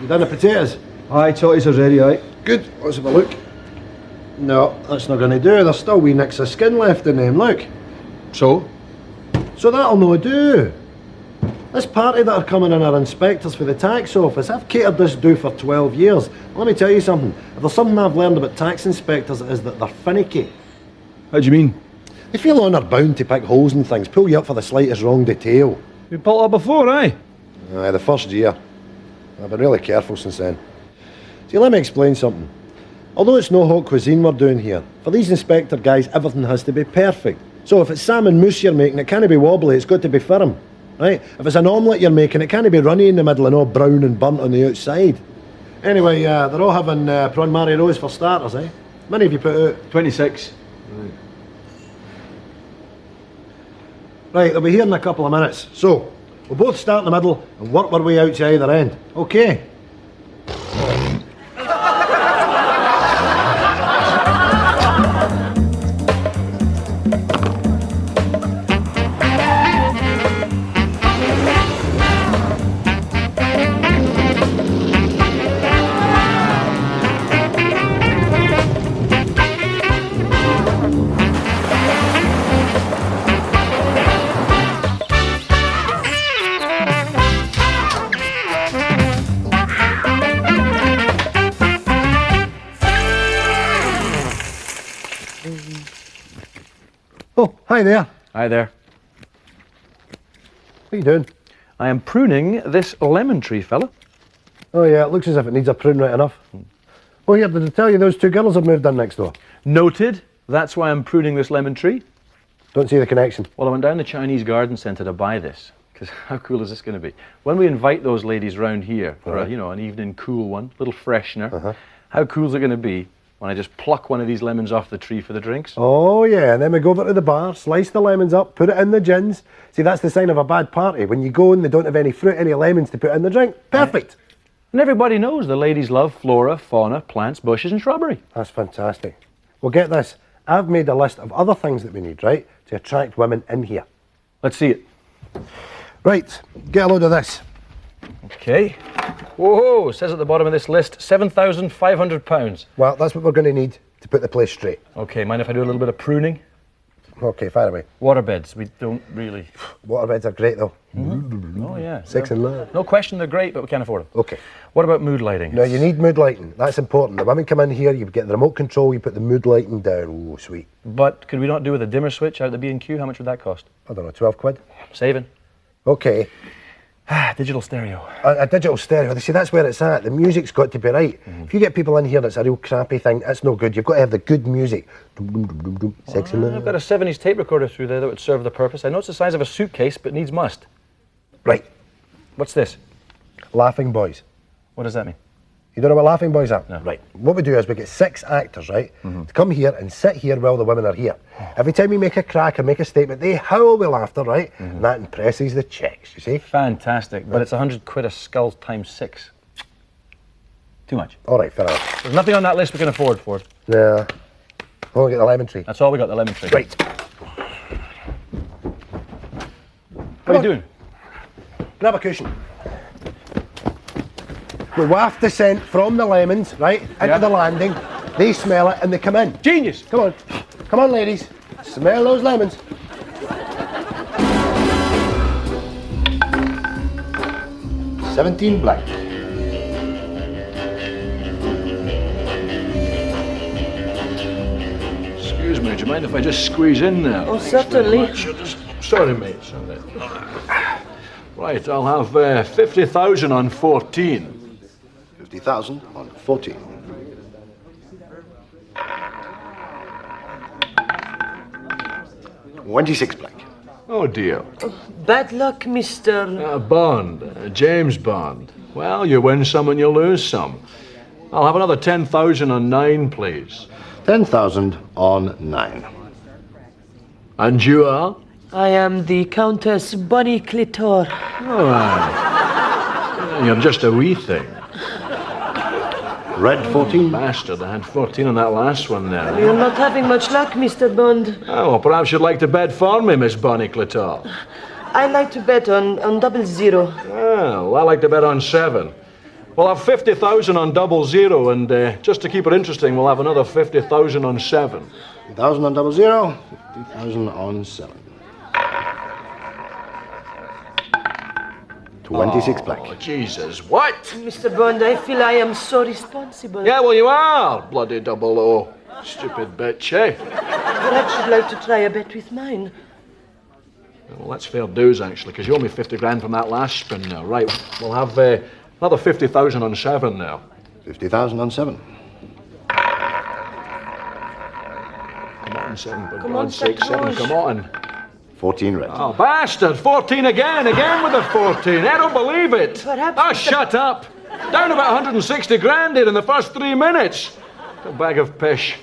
You done the potatoes? Aye, totties are ready, aye. Good, let's have a look. No, that's not going to do. There's still wee nicks of skin left in them, look. So? So that'll no do. This party that are coming in are inspectors for the tax office. I've catered this do for 12 years. Let me tell you something. If there's something I've learned about tax inspectors, it is that they're finicky. How do you mean? They feel honour bound to pick holes in things, pull you up for the slightest wrong detail. You pulled up before, aye? Aye, the first year. I've been really careful since then. See, let me explain something. Although it's no haute cuisine we're doing here, for these inspector guys, everything has to be perfect. So if it's salmon mousse you're making, it can't be wobbly, it's got to be firm. Right? If it's an omelette you're making, it can't be runny in the middle and all brown and burnt on the outside. Anyway, they're all having prawn mari rose for starters, eh? How many have you put out? 26. Right, they'll be here in a couple of minutes. So, we'll both start in the middle and work our way out to either end. Okay? Oh, hi there. Hi there. What are you doing? I am pruning this lemon tree, fella. Oh yeah, it looks as if it needs a prune right enough. Oh here, did I tell you those two girls have moved in next door? Noted. That's why I'm pruning this lemon tree. Don't see the connection. Well, I went down the Chinese garden centre to buy this, because how cool is this going to be? When we invite those ladies round here for a, an evening cool one, little freshener, how cool is it going to be when I just pluck one of these lemons off the tree for the drinks? Oh yeah, and then we go over to the bar, slice the lemons up, put it in the gins. See, that's the sign of a bad party. When you go and they don't have any fruit, any lemons to put in the drink. Perfect. And everybody knows the ladies love flora, fauna, plants, bushes and shrubbery. That's fantastic. Well, get this. I've made a list of other things that we need, right, to attract women in here. Let's see it. Right, get a load of this. Okay. Whoa, it says at the bottom of this list, £7,500. Well, that's what we're going to need to put the place straight. Okay, mind if I do a little bit of pruning? Okay, fire away. Waterbeds, we don't really... Waterbeds are great, though. Oh, yeah. Sex and love. No question they're great, but we can't afford them. Okay. What about mood lighting? Now, you need mood lighting. That's important. The women come in here, you get the remote control, you put the mood lighting down. Oh, sweet. But could we not do with a dimmer switch out of the B&Q? How much would that cost? I don't know, 12 quid? Saving. Okay. Digital stereo. A digital stereo. See, that's where it's at. The music's got to be right. If you get people in here that's a real crappy thing, that's no good. You've got to have the good music. Sex and love. I've got a 70s tape recorder through there that would serve the purpose. I know it's the size of a suitcase, but needs must. Right. What's this? Laughing Boys. What does that mean? You don't know what Laughing Boys are? No. Right. What we do is we get 6 actors, right, to come here and sit here while the women are here. Every time we make a crack or make a statement, they howl with laughter, right? And that impresses the chicks, you see? Fantastic, but it's 100 quid a skull times 6. Too much. All right, fair enough. There's nothing on that list we can afford, Ford. Yeah. We'll get the lemon tree. That's all we got, the lemon tree. Right. What are you doing? Grab a cushion. We waft the scent from the lemons, right, into the landing. They smell it and they come in. Genius! Come on. Come on, ladies. Smell those lemons. $17 black. Excuse me, do you mind if I just squeeze in there? Oh, certainly. Sorry, mate. Sorry. Right, I'll have 50,000 on 14. 50,000 on 14. $26 black. Oh dear. Bad luck, Mr. Bond, James Bond. Well, you win some and you lose some. I'll have another 10,000 on 9, please. 10,000 on 9. And you are? I am the Countess Bonnie Clitor. All right. You're just a wee thing. Red 14. Bastard, I had 14 on that last one there. You're not having much luck, Mr. Bond. Oh, well, perhaps you'd like to bet for me, Miss Bonnie Clitor. I like to bet on 00. Well, I like to bet on 7. We'll have 50,000 on 00, and just to keep it interesting, we'll have another 50,000 on 7. 50,000 on 00, 50,000 on 7. 26 black. Oh, Jesus, what? Mr. Bond, I feel I am so responsible. Yeah, well, you are, bloody 00. Stupid bitch, eh? Perhaps you'd like to try a bet with mine. Well, that's fair dues, actually, because you owe me 50 grand from that last spin now. Right, we'll have another 50,000 on 7 now. 50,000 on 7. Come on, 7, for Come on, God's sake, 7, come on. 14 red. Oh, bastard! 14 again with the 14. I don't believe it. Perhaps Shut up. Down about 160 grand here in the first 3 minutes. A bag of pish.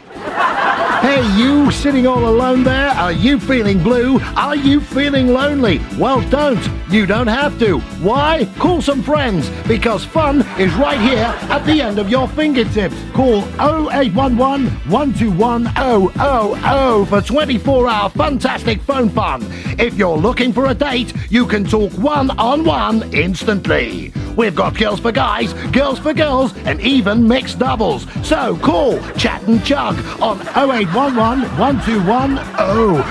Hey, you sitting all alone there? Are you feeling blue? Are you feeling lonely? Well, don't. You don't have to. Why? Call some friends, because fun is right here at the end of your fingertips. Call 0811 121 000 for 24-hour fantastic phone fun. If you're looking for a date, you can talk one-on-one instantly. We've got girls for guys, girls for girls, and even mixed doubles. So call, chat and chug on 0811 121 000.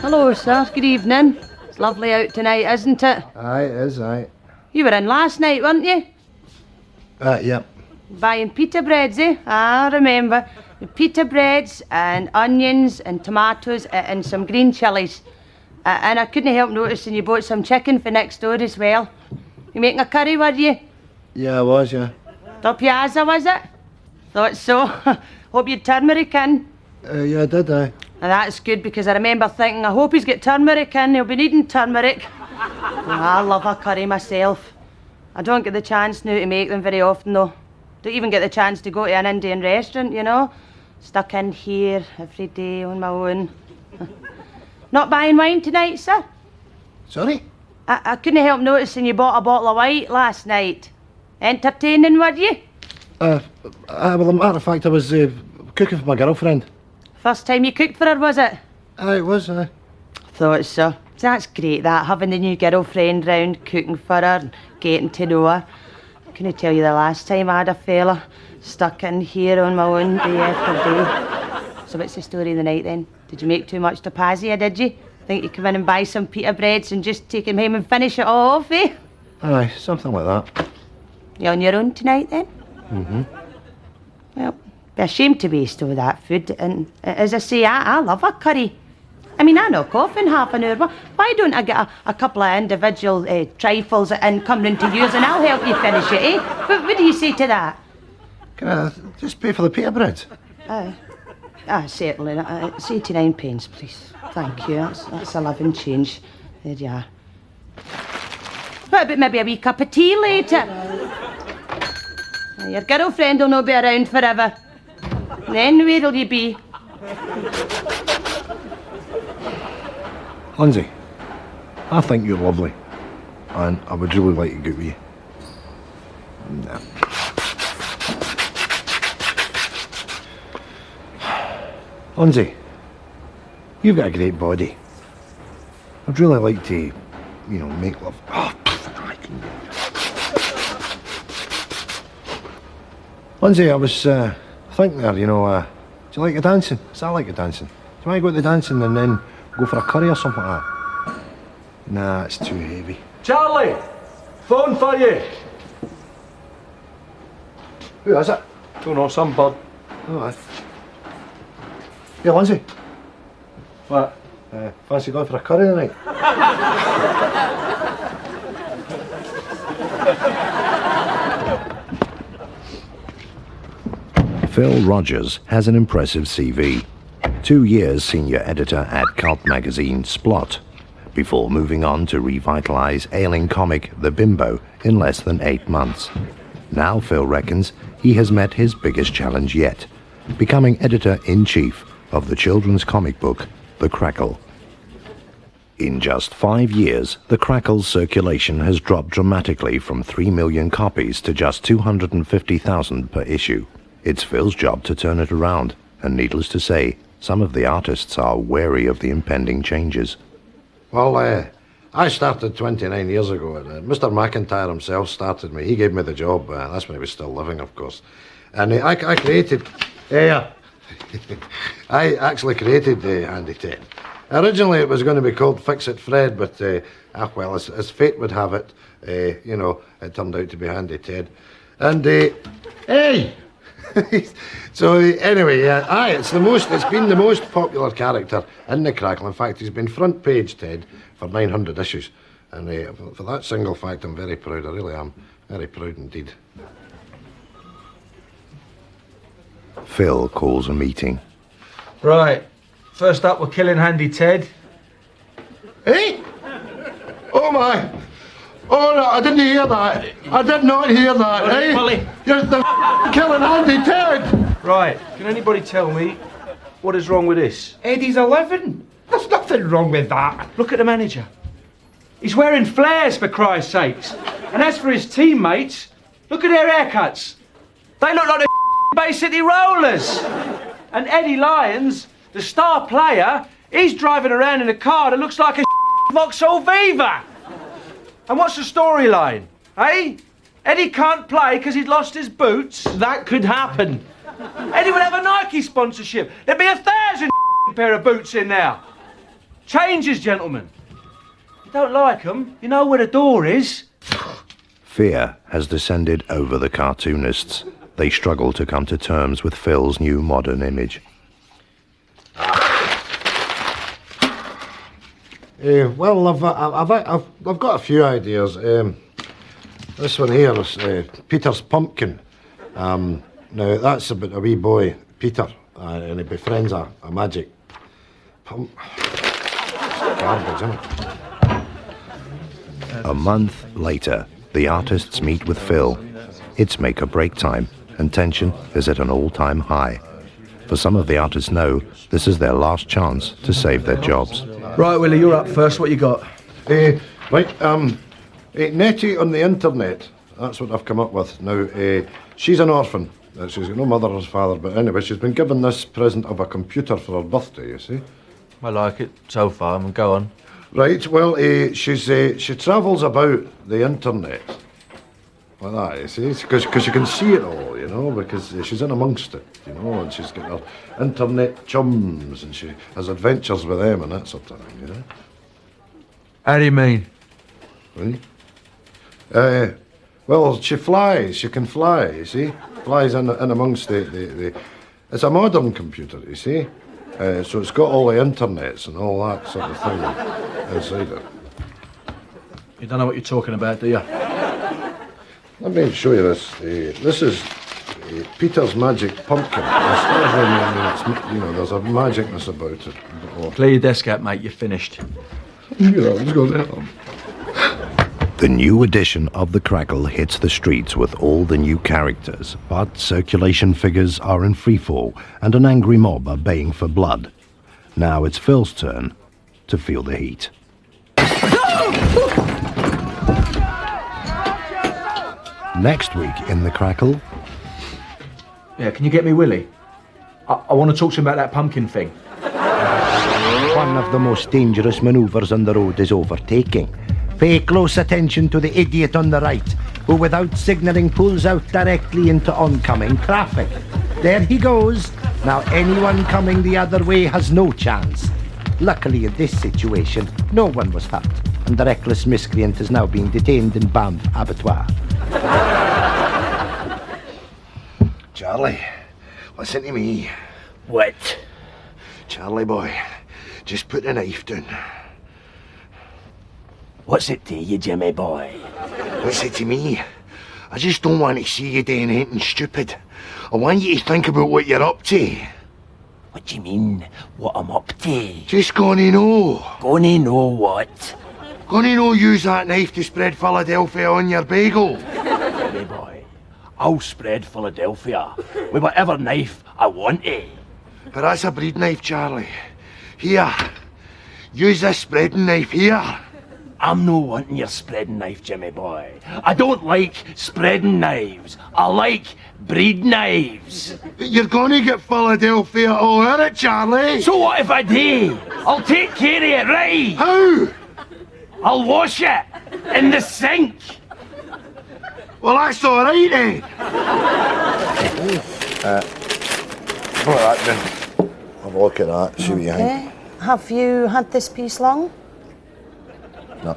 Hello, sir. Good evening. It's lovely out tonight, isn't it? Aye, it is, aye. You were in last night, weren't you? Yep. Buying pita breads, eh? I remember. The pita breads and onions and tomatoes and some green chillies. And I couldn't help noticing you bought some chicken for next door as well. You making a curry, were you? Yeah, I was, yeah. The piazza, was it? Thought so. Hope you'd turmeric in. Yeah, I did, aye. And that's good, because I remember thinking, I hope he's got turmeric in, he'll be needing turmeric. I love a curry myself. I don't get the chance now to make them very often though. Don't even get the chance to go to an Indian restaurant, you know. Stuck in here every day on my own. Not buying wine tonight, sir? Sorry? I couldn't help noticing you bought a bottle of white last night. Entertaining, were you? Well, as a matter of fact, I was cooking for my girlfriend. First time you cooked for her, was it? Aye, it was, aye. Thought so. That's great, that, having the new girlfriend round, cooking for her, and getting to know her. Couldn't tell you the last time I had a fella stuck in here on my own day after day. So what's the story of the night then? Did you make too much to Pazia, did you? Think you come in and buy some pita breads and just take him home and finish it all off, eh? Aye, something like that. You on your own tonight then? Mm-hmm. Well, be a shame to waste all that food. And as I say, I love a curry. I mean, I knock off in half an hour. Why don't I get a couple of individual trifles and come round to yours and I'll help you finish it, eh? What do you say to that? Can I just pay for the pita breads? Certainly. It's 89 pence, please. Thank you. That's a loving change. There you are. What about maybe a wee cup of tea later? Your girlfriend will not be around forever. Then where'll you be? Lindsay, I think you're lovely. And I would really like to get with you. No. Lindsay, you've got a great body. I'd really like to, make love. Oh, Lindsay, I was thinking there, do you like your dancing? I like your dancing. Do you want to go to the dancing and then go for a curry or something like that? Nah, it's too heavy. Charlie, phone for you. Who is it? Don't know, some bud. Oh, aye. Yeah, Lindsay. What? Fancy going for a curry tonight? Phil Rogers has an impressive CV. 2 years senior editor at cult magazine Splot, before moving on to revitalize ailing comic The Bimbo in less than 8 months. Now Phil reckons he has met his biggest challenge yet, becoming editor-in-chief of the children's comic book The Crackle. In just 5 years, The Crackle's circulation has dropped dramatically from 3 million copies to just 250,000 per issue. It's Phil's job to turn it around, and needless to say, some of the artists are wary of the impending changes. Well, I started 29 years ago. Mr. McIntyre himself started me. He gave me the job. That's when he was still living, of course. And I created... I actually created Handy Ted. Originally it was going to be called Fix It Fred, but well, as fate would have it, you know, it turned out to be Handy Ted. And hey! So anyway, it's been the most popular character in the Crackle. In fact, he's been front page Ted for 900 issues. And for that single fact, I'm very proud. I really am. Very proud indeed. Phil calls a meeting. Right. First up, we're killing Handy Ted. Hey! Oh my! Oh no, I didn't hear that. I did not hear that. Hey! Willie. You're the killing Handy Ted! Right. Can anybody tell me what is wrong with this? Eddie's 11. There's nothing wrong with that. Look at the manager. He's wearing flares, for Christ's sakes. And as for his teammates, look at their haircuts. They look like the Bay City Rollers. And Eddie Lyons, the star player, he's driving around in a car that looks like a Vauxhall Viva. And what's the storyline? Eh? Eddie can't play because he's lost his boots? That could happen. Eddie would have a Nike sponsorship. There'd be 1,000 pair of boots in there. Changes, gentlemen. If you don't like them, you know where the door is. Fear has descended over the cartoonists. They struggle to come to terms with Phil's new modern image. Well, I've got a few ideas. This one here is Peter's Pumpkin. Now, that's about a wee boy, Peter, and he befriends a magic garbage, isn't it? A month later, the artists meet with Phil. It's make or break time, and tension is at an all-time high. For some of the artists know this is their last chance to save their jobs. Right, Willie, you're up first. What you got? Nettie on the internet. That's what I've come up with. Now, she's an orphan. She's got no mother or father, but anyway, she's been given this present of a computer for her birthday, you see. I like it so far. Go on. Right, well, she travels about the internet. Like that, you see, because you can see it all, you know, because she's in amongst it, you know, and she's got her internet chums, and she has adventures with them and that sort of thing, you know. How do you mean? Really? Well, she flies, she can fly, you see, flies in amongst the it's a modern computer, you see, so it's got all the internets and all that sort of thing inside it. You don't know what you're talking about, do you? Let me show you this. This is Peter's Magic Pumpkin. You know, there's a magicness about it. Clear your desk out, mate. You're finished. Let's go there. The new edition of The Crackle hits the streets with all the new characters, but circulation figures are in freefall and an angry mob are baying for blood. Now it's Phil's turn to feel the heat. Next week in The Crackle... Yeah, can you get me Willie? I want to talk to him about that pumpkin thing. One of the most dangerous manoeuvres on the road is overtaking. Pay close attention to the idiot on the right, who without signalling pulls out directly into oncoming traffic. There he goes. Now anyone coming the other way has no chance. Luckily in this situation, no one was hurt, and the reckless miscreant is now being detained in Banff Abattoir. Charlie, listen to me. What? Charlie boy, just put the knife down. What's it to you, Jimmy boy? What's it to me? I just don't want to see you doing anything stupid. I want you to think about what you're up to. What do you mean, what I'm up to? Just gonna know. Gonna know what? Gonna know use that knife to spread Philadelphia on your bagel. Jimmy boy, I'll spread Philadelphia with whatever knife I want to. But that's a breed knife, Charlie. Here, use this spreading knife here. I'm no wanting your spreading knife, Jimmy boy. I don't like spreading knives. I like breed knives. You're gonna get Philadelphia all in it, Charlie. So what if I do? I'll take care of it, right? How? I'll wash it in the sink. Well, that's all right, eh? What that then? Have a look at that, see what you think. Okay. Have you had this piece long? No.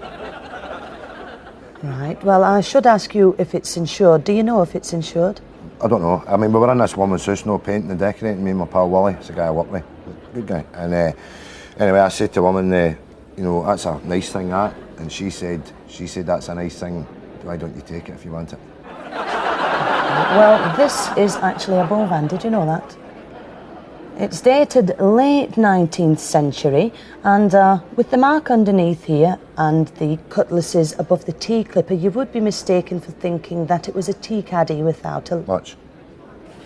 Right, well, I should ask you if it's insured. Do you know if it's insured? I don't know. I mean, we were in this woman's house, no painting and decorating. Me and my pal Willie, it's a guy I work with, good guy. And anyway, I said to the woman, you know, that's a nice thing, that. And she said that's a nice thing. Why don't you take it if you want it? Well, this is actually a Bovan. Did you know that? It's dated late 19th century, and with the mark underneath here and the cutlasses above the tea clipper, you would be mistaken for thinking that it was a tea caddy without a Much.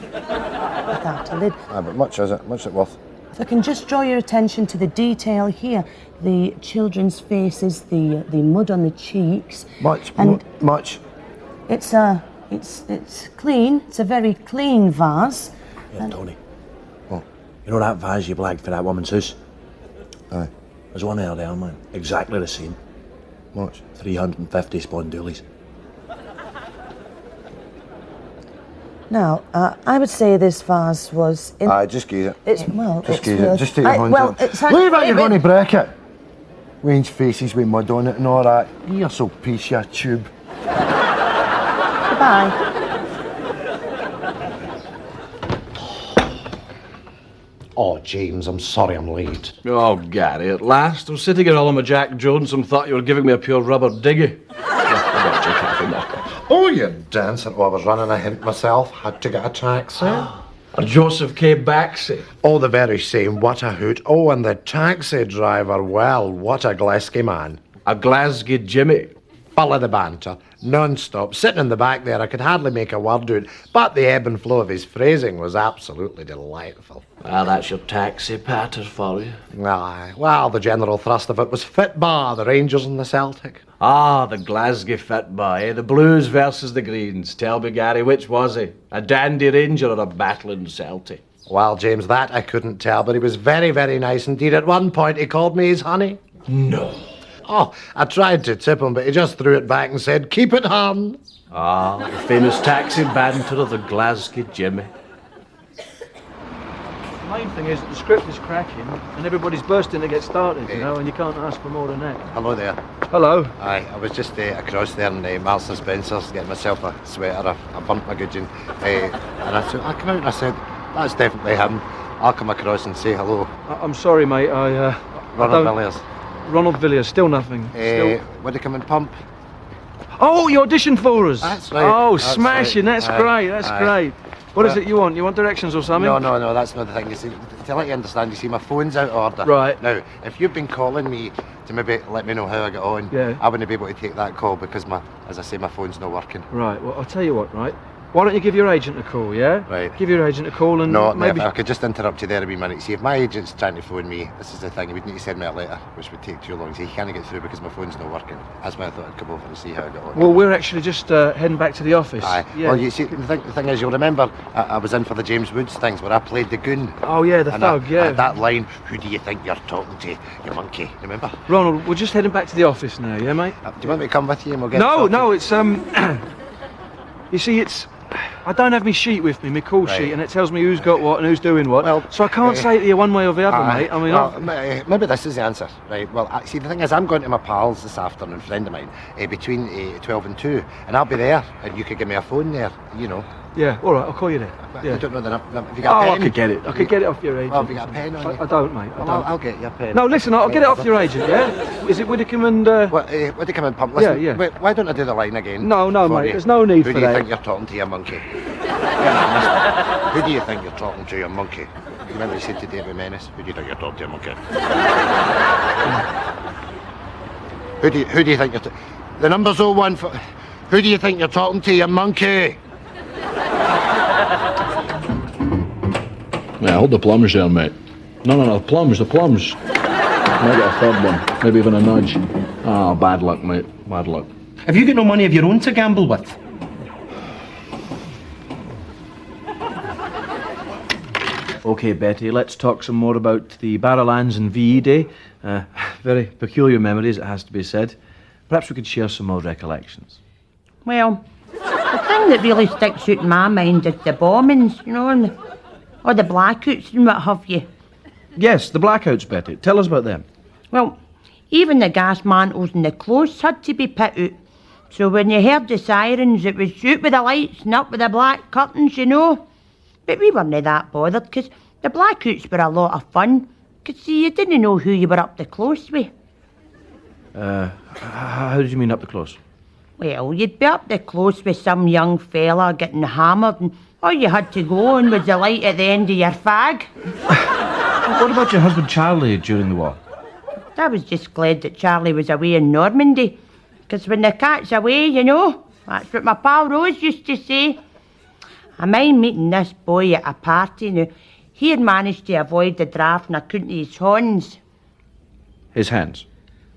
without a lid. But much is it? Much is it worth? If I can just draw your attention to the detail here, the children's faces, the mud on the cheeks. Much. And much. it's clean. It's a very clean vase. Yeah, Tony. What? You know that vase you blagged for that woman's house? Aye. There's one out there, man. Exactly the same. Much. 350 spondoolies. Now, I would say this vase was in. Aye, just gaze it. It's well. Just it's gaze it. worth- Just take your hands well, out. it's Leave it, actually- you're going to break it. Wayne's faces with mud on it and all that. You're so piece of tube. Goodbye. Oh, James, I'm sorry I'm late. Oh, Gary, at last. I was sitting here all on my Jack Jones and thought you were giving me a pure rubber diggy. Oh, you dancer. Oh, I was running a hint myself. Had to get a taxi. A Joseph K. Baxi. Oh, the very same. What a hoot. Oh, and the taxi driver. Well, what a Glasgow man. A Glasgow Jimmy. Full of the banter. Non-stop. Sitting in the back there, I could hardly make a word out. But the ebb and flow of his phrasing was absolutely delightful. Ah, that's your taxi patter for you. Aye. Well, the general thrust of it was fit bar, the Rangers and the Celtic. Ah, the Glasgow fit by, eh? The Blues versus the Greens. Tell me, Gary, which was he? A dandy Ranger or a battling Celtic? Well, James, that I couldn't tell, but he was very, very nice indeed. At one point, he called me his honey. No. Oh, I tried to tip him, but he just threw it back and said, "Keep it, hon." Ah, the famous taxi banter of the Glasgow Jimmy. The main thing is that the script is cracking and everybody's bursting to get started, you know, and you can't ask for more than that. Hello there. Hello. Aye, I was just across there in Marks and Spencer's getting myself a sweater. I burnt my gudgeon. And I came out and I said, that's definitely him. I'll come across and say hello. I'm sorry, mate. I Ronald don't- Villiers. Ronald Villiers, still nothing. Still... Would he come and pump? Oh, you auditioned for us. That's right. Oh, That's smashing. right. That's Aye, great. That's aye. great. What is it you want? You want directions or something? No, that's not the thing. You see, to let you understand, you see, my phone's out of order. Right. Now, if you've been calling me to maybe let me know how I get on, Yeah. I wouldn't be able to take that call because as I say, my phone's not working. Right. Well, I'll tell you what. Right. Why don't you give your agent a call? Yeah. Right. Give your agent a call and No, maybe. if I could just interrupt you there a wee minute. See, if my agent's trying to phone me, this is the thing, he would need to send me a letter, which would take too long. See, he can't get through because my phone's not working. That's why I thought I'd come over and see how I got on. Well, we're actually just heading back to the office. Aye. Yeah. Well, you see, the thing is, you'll remember I was in for the James Woods things where I played the goon. Oh yeah, the And thug. Yeah. that line, who do you think you're talking to, you monkey? Remember? Ronald, we're just heading back to the office now. Yeah, mate. Do you want me to come with you and we'll get No, sorted? no, it's You see, it's. I don't have my sheet with me, my call Right. sheet, and it tells me who's got what and who's doing what. Well, so I can't say it to you one way or the other, Aye. mate. I mean, well, maybe this is the answer, right? Well, see, the thing is, I'm going to my pals this afternoon, friend of mine, between 12 and 2, and I'll be there, and you could give me a phone there, you know. yeah, all right, I'll call you there. But Yeah. I don't know the number. Have you Oh, got a I pen? could get it. I could get it off your agent. Well, have you got a pen on you? I don't, mate. I Well, don't. I'll get you a pen. No, listen, I'll get it off your agent, yeah? Is it Widdicombe and... What, would you come and pump? Listen, Yeah. Wait, why don't I do the line again? No, for mate, you? there's no need Who for do you that. think you're talking to, you monkey? Yeah, listen. Who do you think you're talking to, you monkey? You remember you said to David Menace? Who do you think you're talking to, you monkey? who do you think you're The number's 01 for... Who do you think you're talking to, you monkey? Yeah, hold the plums there, mate. No, the plums. Might get a third one. Maybe even a nudge. Ah, bad luck, mate. Bad luck. Have you got no money of your own to gamble with? OK, Betty, let's talk some more about the Barrowlands and VE Day. Very peculiar memories, it has to be said. Perhaps we could share some old recollections. Well, the thing that really sticks out in my mind is the bombings, you know, and or the blackouts and what have you. Yes, the blackouts, Betty. Tell us about them. Well, even the gas mantles and the clothes had to be put out. So when you heard the sirens, it was shoot with the lights and up with the black curtains, you know. But we weren't that bothered, because the blackouts were a lot of fun. Because, see, you didn't know who you were up the close with. How did you mean up the close? Well, you'd be up the close with some young fella getting hammered, and all you had to go on was the light at the end of your fag. What about your husband Charlie during the war? I was just glad that Charlie was away in Normandy. Because when the cat's away, you know, that's what my pal Rose used to say. I mind meeting this boy at a party now. He had managed to avoid the draft and I couldn't his horns. His hands?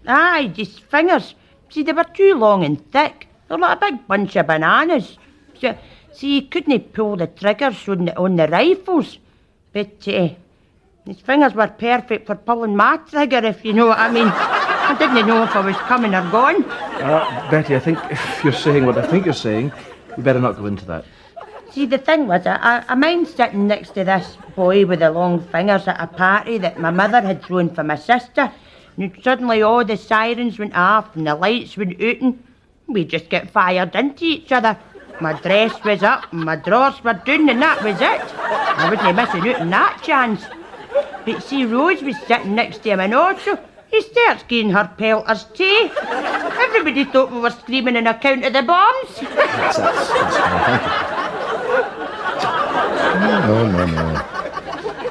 Aye, his fingers. See, they were too long and thick. They're like a big bunch of bananas. So, see, he couldn't pull the triggers on the rifles. But his fingers were perfect for pulling my trigger, if you know what I mean. I didn't know if I was coming or going. Betty, I think if you're saying what I think you're saying, you better not go into that. See, the thing was, I mind sitting next to this boy with the long fingers at a party that my mother had thrown for my sister. And suddenly all the sirens went off and the lights went out and we just got fired into each other. My dress was up and my drawers were down and that was it. I wasn't missing out on that chance. But see, Rose was sitting next to him and also he starts getting her pelters too. Everybody thought we were screaming on account of the bombs. That's thank you. No.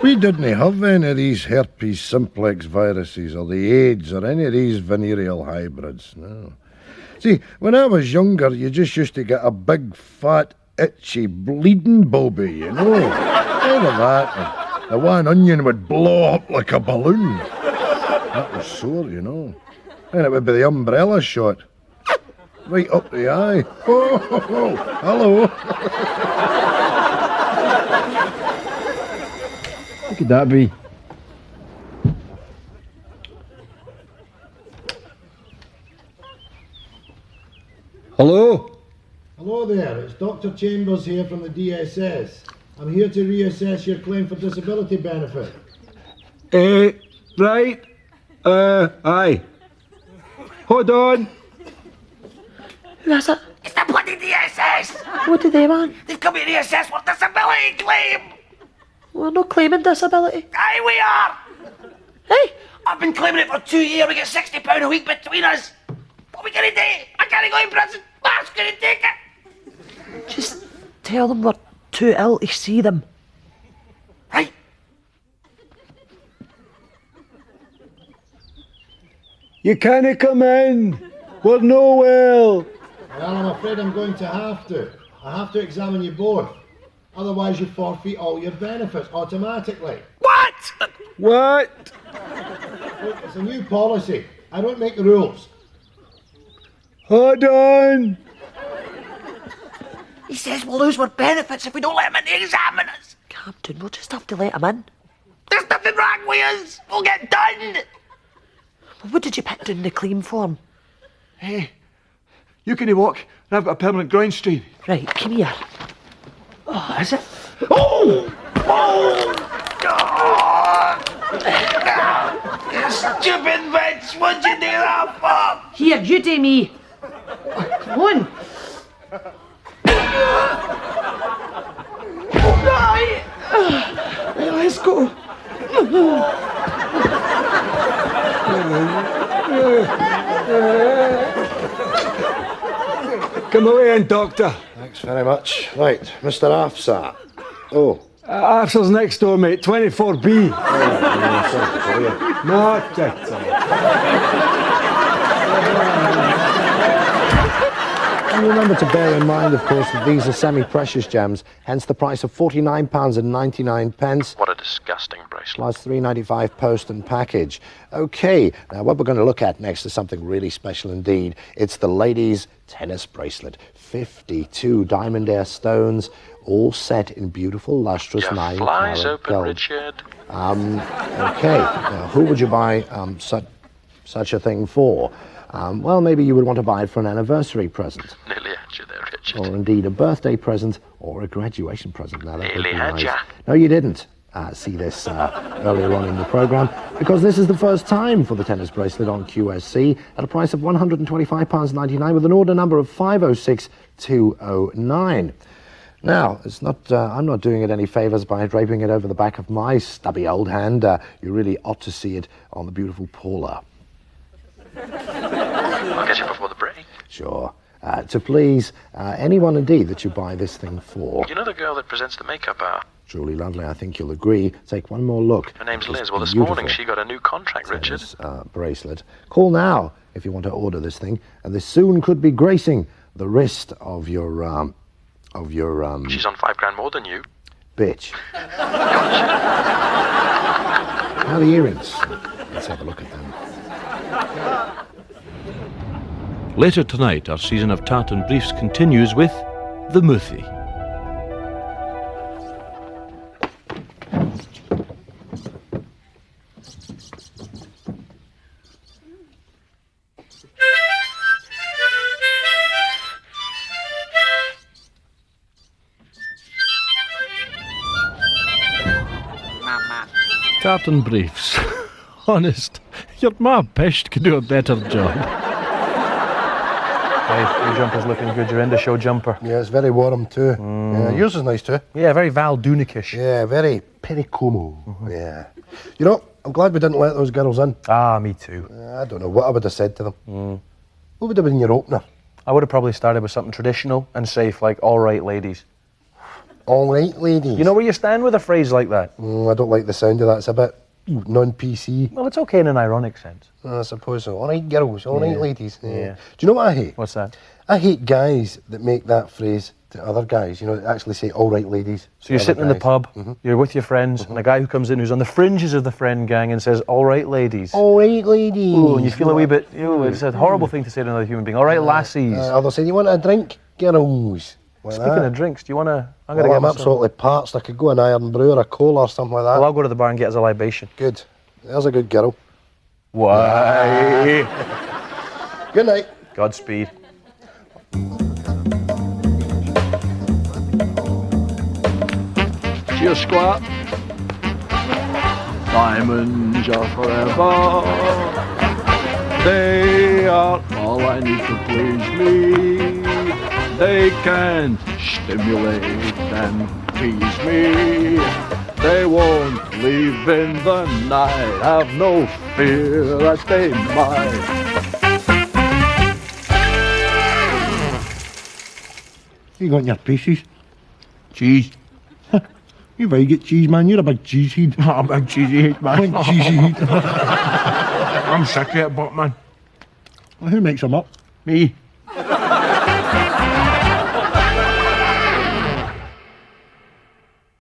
We didn't have any of these herpes simplex viruses or the AIDS or any of these venereal hybrids, no. See, when I was younger, you just used to get a big, fat, itchy, bleeding bobby, you know. Either that or the one onion would blow up like a balloon. That was sore, you know. And it would be the umbrella shot. Right up the eye. Oh, hello. What could that be? Hello? Hello there, it's Dr. Chambers here from the DSS. I'm here to reassess your claim for disability benefit. Right. Aye. Hold on. Who is it? It's the bloody DSS! What do they want? They've come here to assess our disability claim! We're not claiming disability. Aye, we are! Hey! I've been claiming it for 2 years. We get £60 a week between us. What are we gonna do? I can't go in prison. Mark's gonna take it. Just tell them we're too ill to see them. Right. You can't come in. We're no well. Well, I'm afraid I'm going to have to. I have to examine you both. Otherwise you forfeit all your benefits automatically. What? What? Look, it's a new policy. I don't make the rules. Hold on. He says we'll lose our benefits if we don't let him in to examine us. Captain, we'll just have to let him in. There's nothing wrong with us. We'll get done. What did you put down in the claim form? Hey, you can walk, and I've got a permanent groin strain. Right, come here. Oh, is it? Oh! Oh! You stupid bitch! What'd you do that for? Here, you do me. Come on. Right, let's go. Come away in, Doctor. Thanks very much. Right, Mr. Afsar. Oh. After's next door, mate. 24B. Not it. And remember to bear in mind, of course, that these are semi-precious gems, hence the price of £49.99. What a disgusting bracelet. Plus £3.95 post and package. Okay, now what we're going to look at next is something really special indeed. It's the ladies' tennis bracelet. 52 Diamond Air stones, all set in beautiful, lustrous 9-carat gold. Richard. Okay, now who would you buy such a thing for? well, maybe you would want to buy it for an anniversary present. Nearly had you there, Richard. Or indeed a birthday present or a graduation present. Now, that would Nearly be had nice. ya. No, you didn't see this earlier on in the programme, because this is the first time for the tennis bracelet on QSC at a price of £125.99 with an order number of 506209. Now, it's not. I'm not doing it any favours by draping it over the back of my stubby old hand. You really ought to see it on the beautiful Paula. I'll get you before the break. Sure. To please anyone indeed that you buy this thing for. You know the girl that presents the makeup hour? Truly lovely, I think you'll agree. Take one more look. Her name's at Liz. Well, this beautiful morning she got a new contract, Richard. tennis, bracelet. Call now if you want to order this thing, and this soon could be gracing the wrist of your She's on £5 more than you. bitch. Now the earrings. Let's have a look at them. Later tonight, our season of Tartan Briefs continues with The Muthi. Tartan Briefs. Honest, your ma Pest could do a better job. Hey, your jumper's looking good. Your end of show jumper. Yeah, it's very warm too. Yeah, yours is nice too. Yeah, very Val Dunikish. Yeah, very pericomo. Yeah. You know, I'm glad we didn't let those girls in. Ah, me too. I don't know what I would have said to them. What would have been your opener? I would have probably started with something traditional and safe, like "All right, ladies." All right, ladies. You know where you stand with a phrase like that? I don't like the sound of that. It's a bit non-PC. Well, it's okay in an ironic sense. I suppose so. All right, girls. All right, ladies. Yeah. Do you know what I hate? What's that? I hate guys that make that phrase to other guys. You know, that actually say "all right, ladies." So you're to sitting in other the pub, guys. you're with your friends, and a guy who comes in who's on the fringes of the friend gang and says, "All right, ladies." All right, ladies. Ooh, and you feel a wee bit, it's a horrible thing to say to another human being. All right, lassies. Or they'll say, "You want a drink, girls?" Like Speaking that. of drinks, do you want to... I'm Well, going to I'm get myself... absolutely parched. I could go an Iron Brew or a Cola or something like that. Well, I'll go to the bar and get us a libation. Good. There's a good girl. Why? Good night. Godspeed. Cheers, squat. Diamonds are forever. They are all I need to please me. They can stimulate and tease me. They won't leave in the night. Have no fear that they might. You got your pieces? Cheese. You very get cheese, man. You're a big cheese head. I'm a big cheesy head, man. Big cheesy head. I'm sick of it, but man. Well, who makes them up? Me.